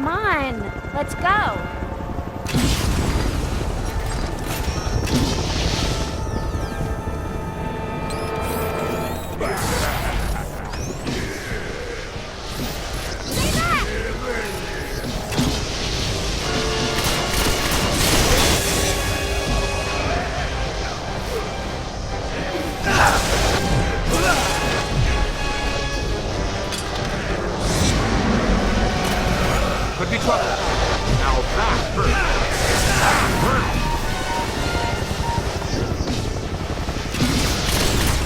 on, let's go. Could be trouble. Now that hurt.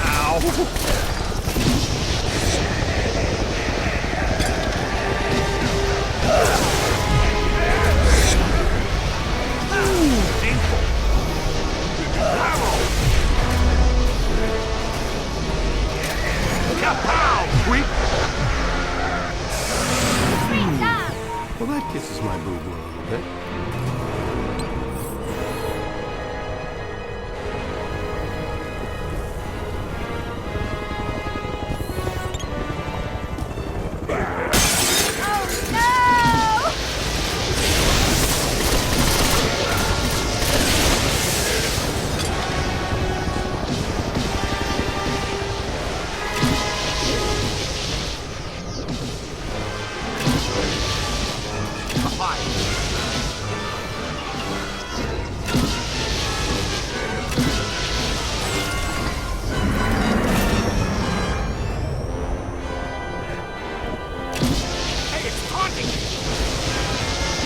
Ow! Painful. Kapow! Creep! Well, that kisses my boo-boo a little bit.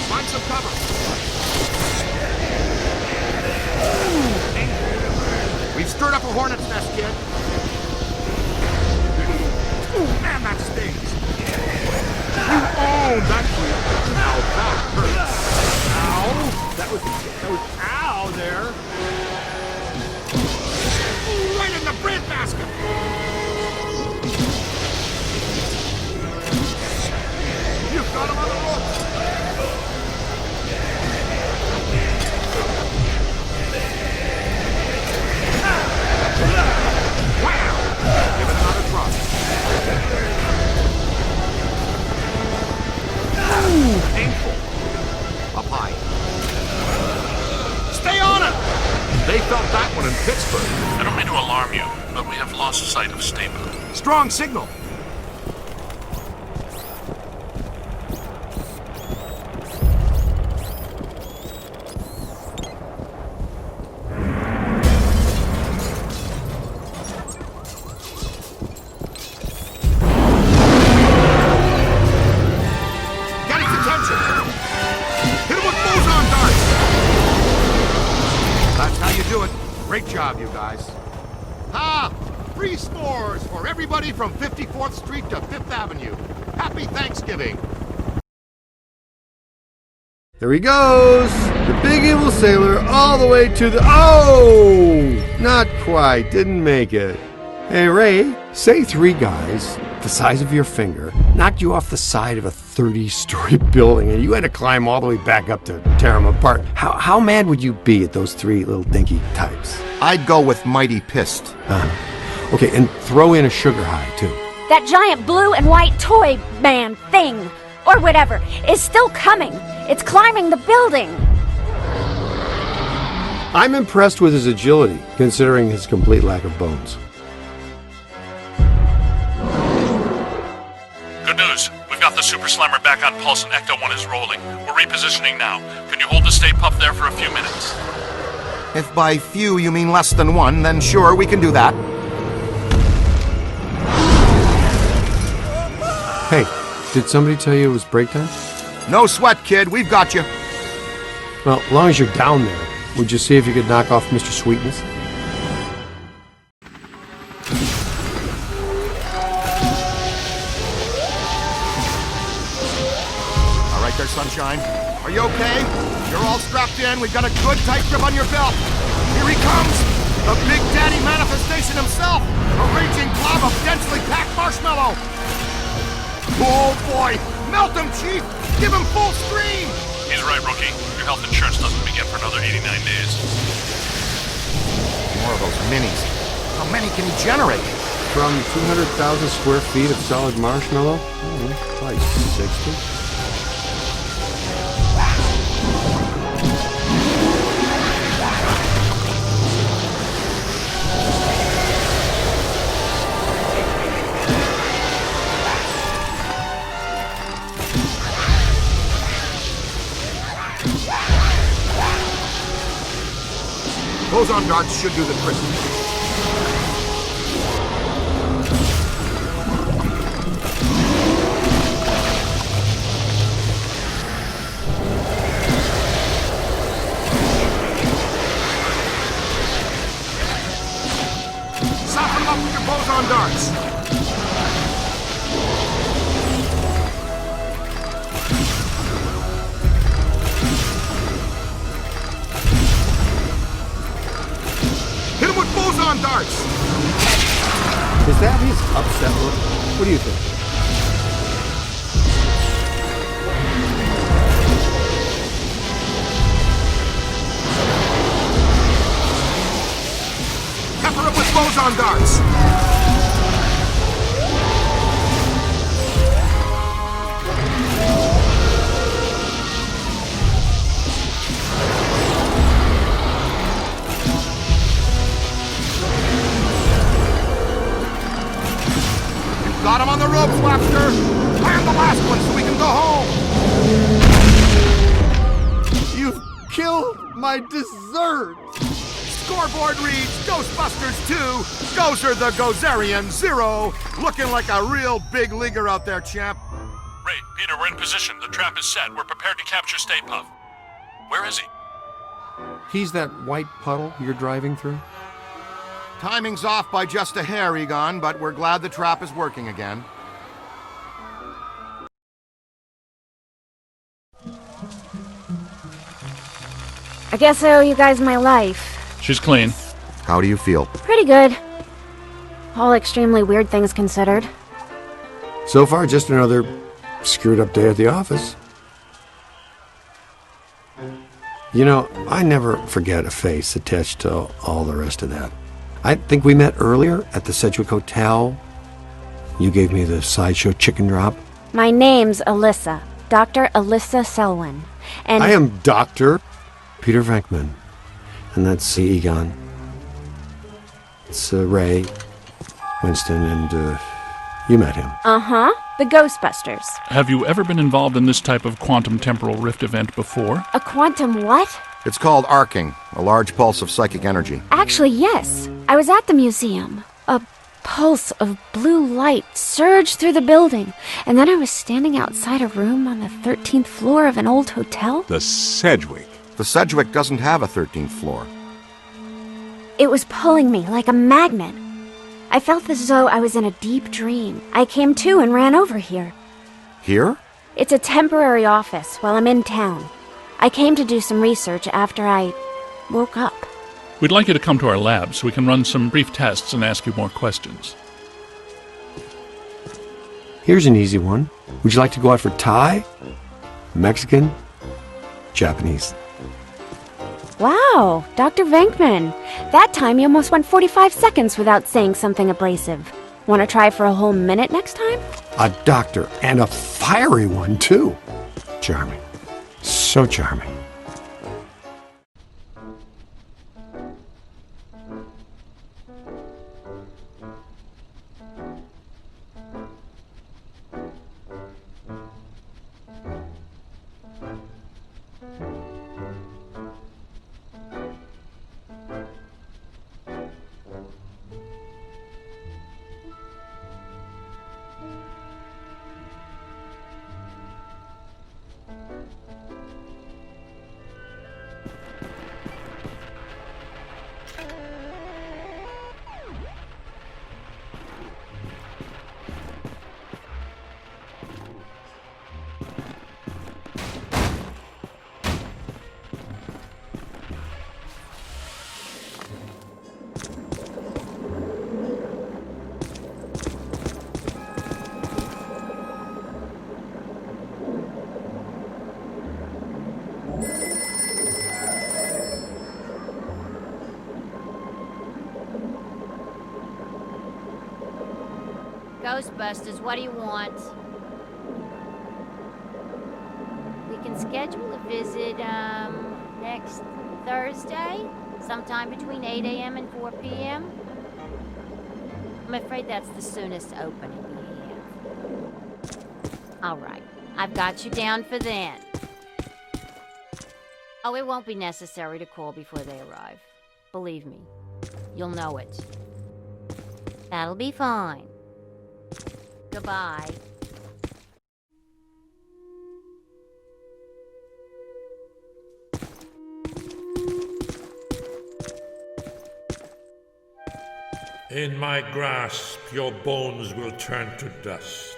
Find some cover. We've stirred up a hornet's nest, kid. Man, that stings. You own that wheel. Now that hurts. Ow. That was ow there. Right in the bread basket. You've got him on the rope. Painful. Up high. Stay on it! They felt that one in Pittsburgh. I don't mean to alarm you, but we have lost sight of Stable. Strong signal. Great job, you guys. Free s'mores for everybody from 54th Street to 5th Avenue. Happy Thanksgiving. There he goes! The big evil sailor all the way to the... Oh! Not quite. Didn't make it. Hey, Ray, say 3 guys the size of your finger knocked you off the side of a 30-story building and you had to climb all the way back up to tear them apart. How mad would you be at those 3 little dinky types? I'd go with mighty pissed. Okay, and throw in a sugar high, too. That giant blue and white toy man thing, or whatever, is still coming. It's climbing the building. I'm impressed with his agility, considering his complete lack of bones. Good news. We've got the Super Slammer back on pulse and Ecto-1 is rolling. We're repositioning now. Can you hold the Stay Puft there for a few minutes? If by few you mean less than 1, then sure, we can do that. Hey, did somebody tell you it was break time? No sweat, kid. We've got you. Well, as long as you're down there, would you see if you could knock off Mr. Sweetness? All right there, sunshine. Are you okay? You're all strapped in. We've got a good tight grip on your belt. Here he comes! The Big Daddy manifestation himself! A raging glob of densely packed marshmallow! Oh boy! Melt him, Chief! Give him full screen! He's right, Rookie. Your health insurance doesn't begin for another 89 days. More of those minis. How many can he generate? From 200,000 square feet of solid marshmallow? Probably 60. Boson darts should do the trick. Soften them up with your boson darts. Hit him with boson darts. Is that his upset look? What do you think? Pepper him with boson darts. Got him on the ropes, Webster! Land the last one so we can go home! You've killed my dessert! Scoreboard reads Ghostbusters 2, Gozer the Gozerian 0. Looking like a real big leaguer out there, champ. Ray, Peter, we're in position. The trap is set. We're prepared to capture Stay Puft. Where is he? He's that white puddle you're driving through? Timing's off by just a hair, Egon, but we're glad the trap is working again. I guess I owe you guys my life. She's clean. How do you feel? Pretty good. All extremely weird things considered. So far, just another screwed up day at the office. You know, I never forget a face attached to all the rest of that. I think we met earlier at the Sedgwick Hotel. You gave me the sideshow chicken drop. My name's Alyssa. Dr. Alyssa Selwyn. And I am Dr. Peter Venkman. And that's Egon. It's Ray, Winston, and you met him. Uh-huh. The Ghostbusters. Have you ever been involved in this type of quantum temporal rift event before? A quantum what? It's called arcing, a large pulse of psychic energy. Actually, yes. I was at the museum. A pulse of blue light surged through the building, and then I was standing outside a room on the 13th floor of an old hotel. The Sedgwick. The Sedgwick doesn't have a 13th floor. It was pulling me like a magnet. I felt as though I was in a deep dream. I came to and ran over here. Here? It's a temporary office while I'm in town. I came to do some research after I woke up. We'd like you to come to our lab so we can run some brief tests and ask you more questions. Here's an easy one. Would you like to go out for Thai? Mexican? Japanese? Wow, Dr. Venkman. That time you almost went 45 seconds without saying something abrasive. Want to try for a whole minute next time? A doctor, and a fiery one, too. Charming. So charming. Ghostbusters, what do you want? We can schedule a visit, next Thursday? Sometime between 8 a.m. and 4 p.m.? I'm afraid that's the soonest opening we have. All right, I've got you down for then. Oh, it won't be necessary to call before they arrive. Believe me, you'll know it. That'll be fine. Goodbye. In my grasp, your bones will turn to dust.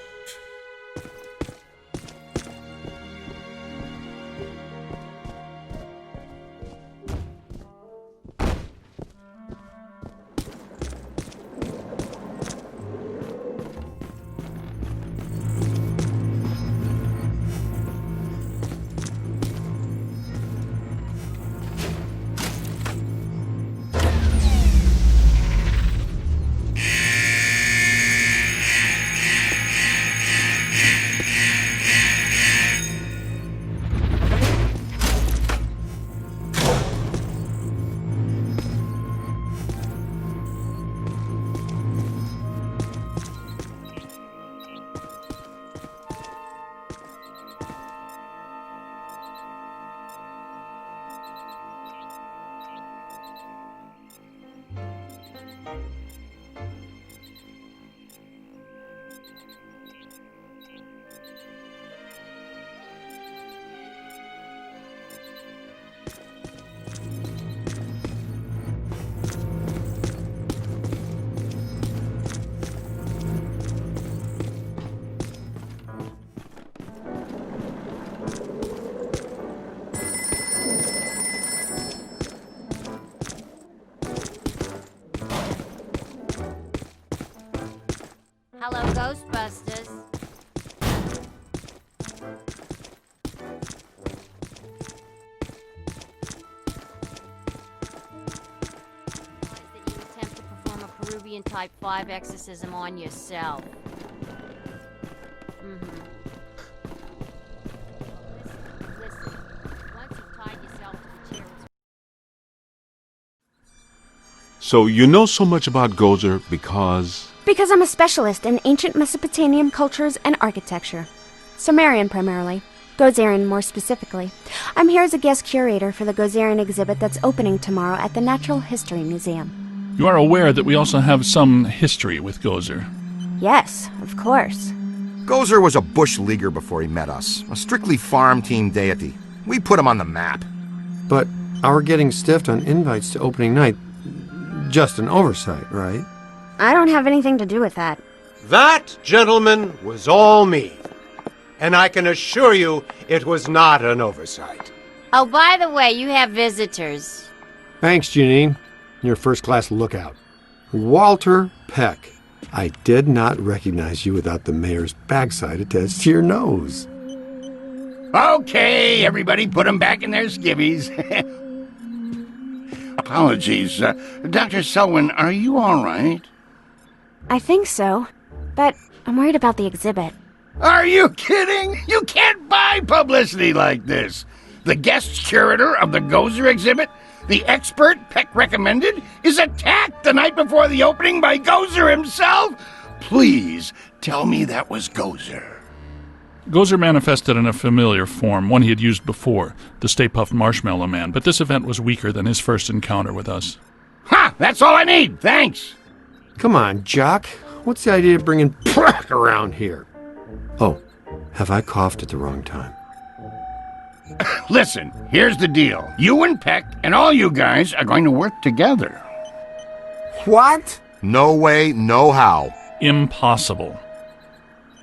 Hello, Ghostbusters. That you attempt to perform a Peruvian Type 5 exorcism on yourself. Listen. Once you've tied yourself to the chair, So you know so much about Gozer because... Because I'm a specialist in ancient Mesopotamian cultures and architecture. Sumerian primarily. Gozerian more specifically. I'm here as a guest curator for the Gozerian exhibit that's opening tomorrow at the Natural History Museum. You are aware that we also have some history with Gozer. Yes, of course. Gozer was a bush leaguer before he met us, a strictly farm team deity. We put him on the map. But our getting stiffed on invites to opening night, just an oversight, right? I don't have anything to do with that. That, gentlemen, was all me. And I can assure you it was not an oversight. Oh, by the way, you have visitors. Thanks, Janine. You're first-class lookout. Walter Peck. I did not recognize you without the mayor's backside attached to your nose. Okay, everybody put them back in their skivvies. Apologies. Dr. Selwyn, are you all right? I think so, but I'm worried about the exhibit. Are you kidding? You can't buy publicity like this. The guest curator of the Gozer exhibit, the expert Peck recommended, is attacked the night before the opening by Gozer himself? Please tell me that was Gozer. Gozer manifested in a familiar form, one he had used before, the Stay Puft Marshmallow Man, but this event was weaker than his first encounter with us. Ha! That's all I need. Thanks. Come on, Jock. What's the idea of bringing Peck around here? Oh, have I coughed at the wrong time? Listen, here's the deal. You and Peck and all you guys are going to work together. What? No way, no how. Impossible.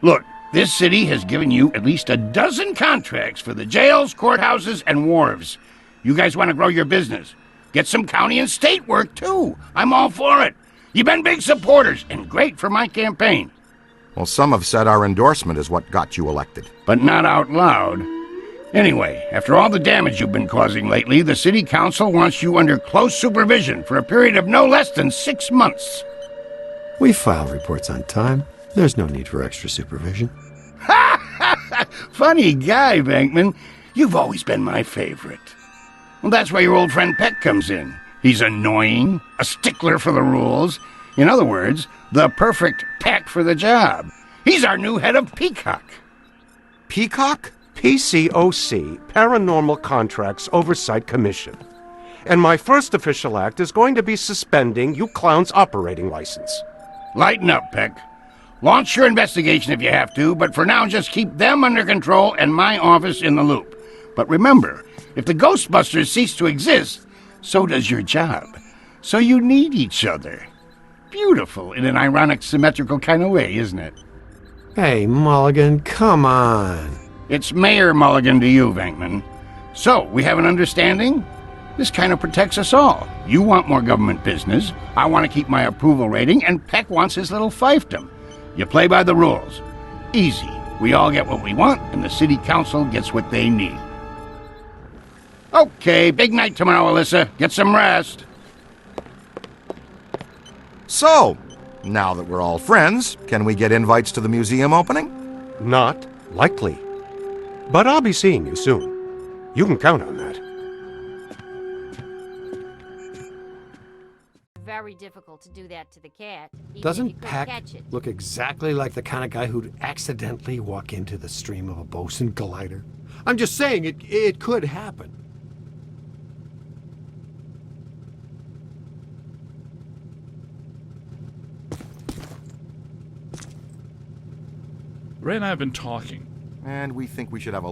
Look, this city has given you at least a dozen contracts for the jails, courthouses, and wharves. You guys want to grow your business. Get some county and state work, too. I'm all for it. You've been big supporters and great for my campaign. Well, some have said our endorsement is what got you elected. But not out loud. Anyway, after all the damage you've been causing lately, the city council wants you under close supervision for a period of no less than 6 months. We file reports on time. There's no need for extra supervision. Funny guy, Venkman. You've always been my favorite. Well, that's where your old friend Peck comes in. He's annoying, a stickler for the rules. In other words, the perfect Peck for the job. He's our new head of Peacock. Peacock? PCOC, Paranormal Contracts Oversight Commission. And my first official act is going to be suspending you clowns' operating license. Lighten up, Peck. Launch your investigation if you have to, but for now just keep them under control and my office in the loop. But remember, if the Ghostbusters cease to exist, so does your job. So you need each other. Beautiful in an ironic, symmetrical kind of way, isn't it? Hey, Mulligan, come on. It's Mayor Mulligan to you, Venkman. So, we have an understanding? This kind of protects us all. You want more government business, I want to keep my approval rating, and Peck wants his little fiefdom. You play by the rules. Easy. We all get what we want, and the city council gets what they need. Okay, big night tomorrow, Alyssa. Get some rest. So, now that we're all friends, can we get invites to the museum opening? Not likely. But I'll be seeing you soon. You can count on that. Very difficult to do that to the cat. Even if you Doesn't could Peck catch it. look exactly like the kind of guy who'd accidentally walk into the stream of a Boson glider? I'm just saying it could happen. Ray and I have been talking. And we think we should have a